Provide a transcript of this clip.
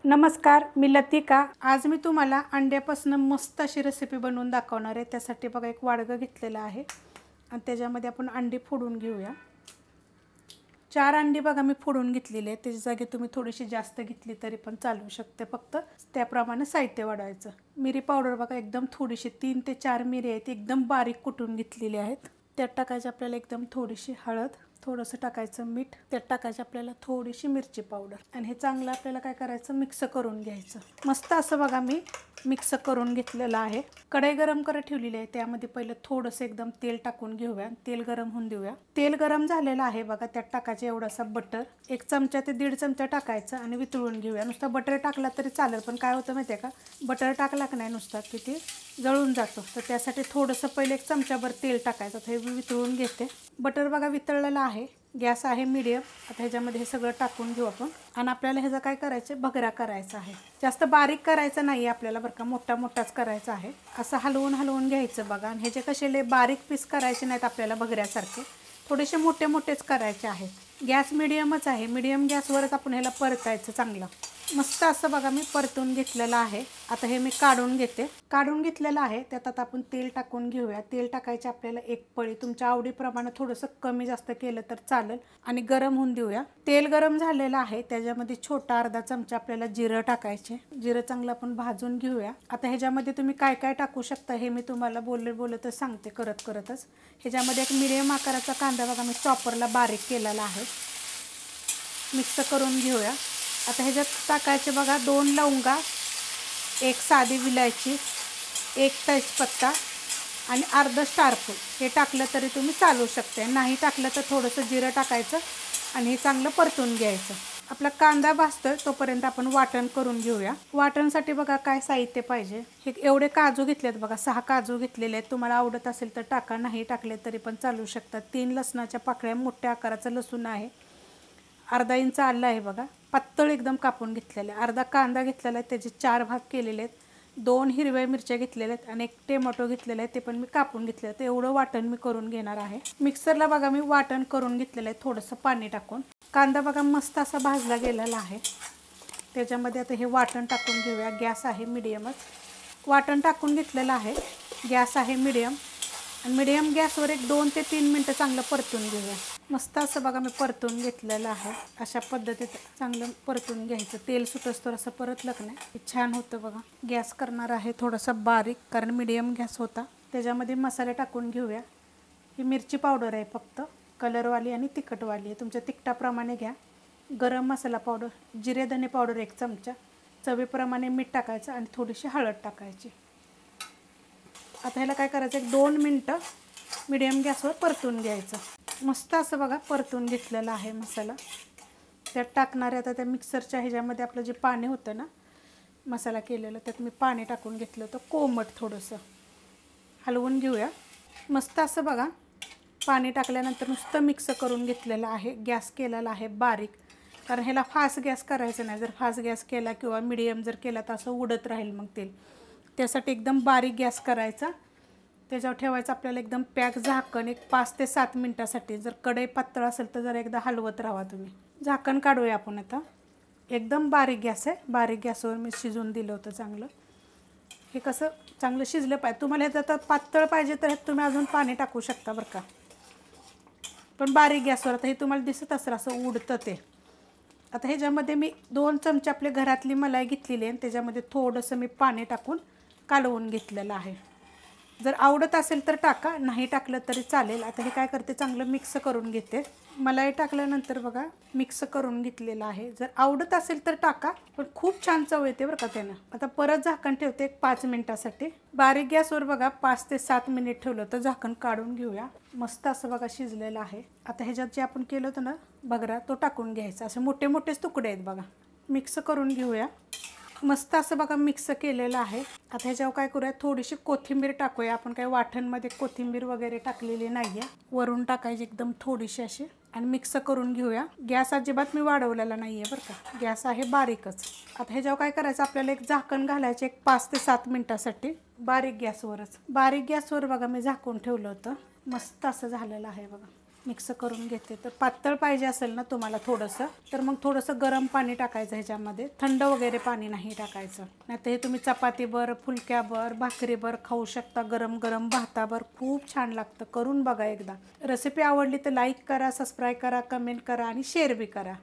नमस्कार, मी लतिका। आज मी तुम्हाला अंड्यापासून मस्त अशी रेसिपी बनवून दाखवणार आहे। त्यासाठी बघा एक वाडगं घेतलेलं आहे आणि त्याच्यामध्ये आपण अंडी फोडून घेऊया। 4 अंडी बघा मी फोडून घेतलेली आहे। त्याच्या जागी तुम्ही थोडीशी जास्त घेतली तरी पण चालू शकते, फक्त त्याप्रमाणे साहित्य वाढवायचं। मिरी पावडर बघा एकदम थोडीशी 3 ते 4 मिरी आहेत, एकदम बारीक कुटून घेतलेली आहेत। त्यात टाकायची आपल्याला एकदम थोडीशी हळद, थोडंसं टाकायचं मीठ, त्यात टाकायची आपल्याला थोडीशी मिरची पावडर आणि हे चांगलं आपल्याला काय करायचं, मिक्स करून घ्यायचं। मस्त असं बघा मी मिक्स करून घेतलेलं आहे। कढई गरम करत ठेवलेली आहे, त्यामध्ये पहिलं थोडंसं एकदम तेल टाकून घेऊया। तेल गरम होऊन देऊया। तेल गरम झालेलं आहे बघा, त्यात टाकायचं एवढासा बटर, 1 चमचा ते 1.5 चमचा टाकायचं आणि वितळून घेऊया। नुसता बटर टाकला तरी चालेल, पण काय होतं माहिती आहे का, बटर टाकला की नाही नुसता की ते जळून जातो, तर त्यासाठी थोडंसं पहिले 1 चमचाभर तेल टाकायचं। हे वितळून घेते। बटर बघा वितळलेलं आहे, गॅस आहे मीडियम। आता ह्याच्यामध्ये हे सगळं टाकून घेऊ आपण आणि आपल्याला ह्याचा काय करायचं, भगरा करायचा आहे। जास्त बारीक करायचं नाही आपल्याला बरं का, मोठा मोठाच करायचा आहे। असं हलवून हलवून घ्यायचं बघा। आणि ह्याचे कसे लय बारीक पीस करायचे नाहीत आपल्याला, भगऱ्यासारखे थोडेसे मोठे मोठेच करायचे आहेत। गॅस मीडियमच आहे, मीडियम गॅसवरच आपण ह्याला परतायचं चांगलं। मस्त असं बघा मी परतून घेतलेलं आहे। आता हे मी काढून घेते। काढून घेतलेलं आहे, त्यात आता आपण तेल टाकून घेऊया। तेल टाकायचे आपल्याला 1 पळी, तुमच्या आवडीप्रमाणे थोडंसं कमी जास्त केलं तर चालेल आणि गरम होऊन देऊया। तेल गरम झालेलं आहे, त्याच्यामध्ये छोटा अर्धा चमचा आपल्याला जिरं टाकायचे। जिरं चांगलं आपण भाजून घेऊया। आता ह्याच्यामध्ये तुम्ही काय काय टाकू शकता हे मी तुम्हाला बोलतच सांगते, करतच। ह्याच्यामध्ये एक मीडियम आकाराचा कांदा बघा मी चॉपरला बारीक केलेला आहे, मिक्स करून घेऊया। आता ह्याच्यात टाकायचे बघा 2 लवंगा, 1 साधी विलायची, 1 तेजपत्ता आणि अर्धा स्टारफूल। हे टाकलं तरी तुम्ही चालू शकते, नाही टाकलं तर थोडंसं जिरं टाकायचं आणि हे चांगलं परतून घ्यायचं। आपला कांदा भाजतोय तोपर्यंत आपण वाटण करून घेऊया। वाटणसाठी बघा काय साहित्य पाहिजे, हे एवढे काजू घेतलेत बघा, 6 काजू घेतलेले आहेत। तुम्हाला आवडत असेल तर टाका, नाही टाकले तरी पण चालू शकतात। 3 लसणाच्या पाकळ्या, मोठ्या आकाराचं लसूण आहे, अर्धा इंच आलं आहे बघा, पातळ एकदम कापून घेतलेलं आहे। अर्धा कांदा घेतलेला आहे, त्याचे 4 भाग केलेले आहेत। 2 हिरव्या मिरच्या घेतलेल्या आहेत आणि 1 टोमॅटो घेतलेला आहे, ते पण मी कापून घेतलेलं आहे। एवढं वाटण मी करून घेणार आहे। मिक्सरला बघा मी वाटण करून घेतलेलं आहे, थोडंसं पाणी टाकून। कांदा बघा मस्त असा भाजला गेलेला आहे। त्याच्यामध्ये आता हे वाटण टाकून घेऊया। गॅस आहे मीडियमच, वाटण टाकून घेतलेलं आहे, गॅस आहे मीडियम आणि मीडियम गॅसवर एक 2 ते 3 मिनटं चांगलं परतून घेऊया। मस्त असं बघा मी परतून घेतलेलं आहे। अशा पद्धतीत चांगलं परतून घ्यायचं। तेल सुटस्तोवर असं परतलं की नाही छान होतं बघा। गॅस करणार आहे थोडासा बारीक, कारण मीडियम गॅस होता। त्याच्यामध्ये मसाले टाकून घेऊया। ही मिरची पावडर आहे, फक्त कलरवाली आणि तिखटवाली आहे, तुमच्या तिखटाप्रमाणे घ्या। गरम मसाला पावडर, जिरे धने पावडर 1 चमचा, चवीप्रमाणे मीठ टाकायचं आणि थोडीशी हळद टाकायची। आता ह्याला काय करायचं, 1 2 मिनटं मीडियम गॅसवर परतून घ्यायचं। मस्त असं बघा परतून घेतलेला आहे मसाला। त्यात टाकणारे आता त्या मिक्सरच्या ह्याच्यामध्ये आपलं जे पाणी होतं ना मसाला केलेलं, त्यात मी पाणी टाकून घेतलं होतं कोमट, थोडंसं हलवून घेऊया। मस्त असं बघा पाणी टाकल्यानंतर नुसतं मिक्स करून घेतलेलं आहे। गॅस केलेला आहे बारीक, कारण ह्याला फास्ट गॅस करायचं नाही। जर फास्ट गॅस केला किंवा मीडियम जर केला तर असं उडत राहील मग तेल, त्यासाठी एकदम बारीक गॅस करायचा। त्याच्यावर ठेवायचं आपल्याला एकदम पॅक झाकण, एक 5 ते 7 मिनटासाठी। जर कढई पातळ असेल तर जरा एकदा हलवत राहा तुम्ही। झाकण काढूया आपण आता। एकदम बारीक गॅस आहे, बारीक गॅसवर मी शिजवून दिलं होतं चांगलं। हे कसं चांगलं शिजलं पाहिजे। तुम्हाला हे आता पातळ पाहिजे तर तुम्ही अजून पाणी टाकू शकता बरं का, पण बारीक गॅसवर। आता हे तुम्हाला दिसत असेल असं उडतं ते। आता ह्याच्यामध्ये मी 2 चमचे आपल्या घरातली मलाई घेतलेली आहे, त्याच्यामध्ये थोडंसं मी पाणी टाकून कालवून घेतलेलं आहे। जर आवडत असेल तर टाका, नाही टाकलं तरी चालेल। आता हे काय करते, चांगलं मिक्स करून घेते। मलाई टाकल्यानंतर बघा मिक्स करून घेतलेलं आहे। जर आवडत असेल तर टाका, पण खूप छान चव येते बरं का त्यानं। आता परत झाकण ठेवते 5 मिनिटासाठी। बारीक गॅसवर बघा 5 ते 7 मिनिट ठेवलं तर झाकण काढून घेऊया। मस्त असं बघा शिजलेलं आहे। आता ह्याच्यात जे आपण केलं होतं ना भगरा, तो टाकून घ्यायचा। असे मोठे मोठेच तुकडे आहेत बघा, मिक्स करून घेऊया। मस्त असं बघा मिक्स केलेलं आहे। आता ह्याच्यावर काय करूया, थोडीशी कोथिंबीर टाकूया। आपण काय वाटणमध्ये कोथिंबीर वगैरे टाकलेली नाही आहे, वरून टाकायची एकदम थोडीशी अशी आणि मिक्स करून घेऊया। गॅस अजिबात मी वाढवलेला नाही आहे बरं का, गॅस आहे बारीकच। आता ह्याच्यावर काय करायचं, आपल्याला एक झाकण घालायचे 5 ते 7 मिनिटासाठी, बारीक गॅसवरच। बारीक गॅसवर बघा मी झाकून ठेवलं होतं। मस्त असं झालेलं आहे बघा, मिक्स करून घेते. तर पातळ पाहिजे असेल ना तुम्हाला थोडंसं, तर मग थोडंसं गरम पाणी टाकायचं ह्याच्यामध्ये, थंड वगैरे पाणी नाही टाकायचं. नाही तर हे तुम्ही चपातीवर, फुलक्यावर, भाकरीवर खाऊ शकता, गरम गरम भातावर. खूप छान लागतं. करून बघा एकदा. रेसिपी आवडली तर लाईक करा, सबस्क्राईब करा, कमेंट करा आणि शेअर बी करा.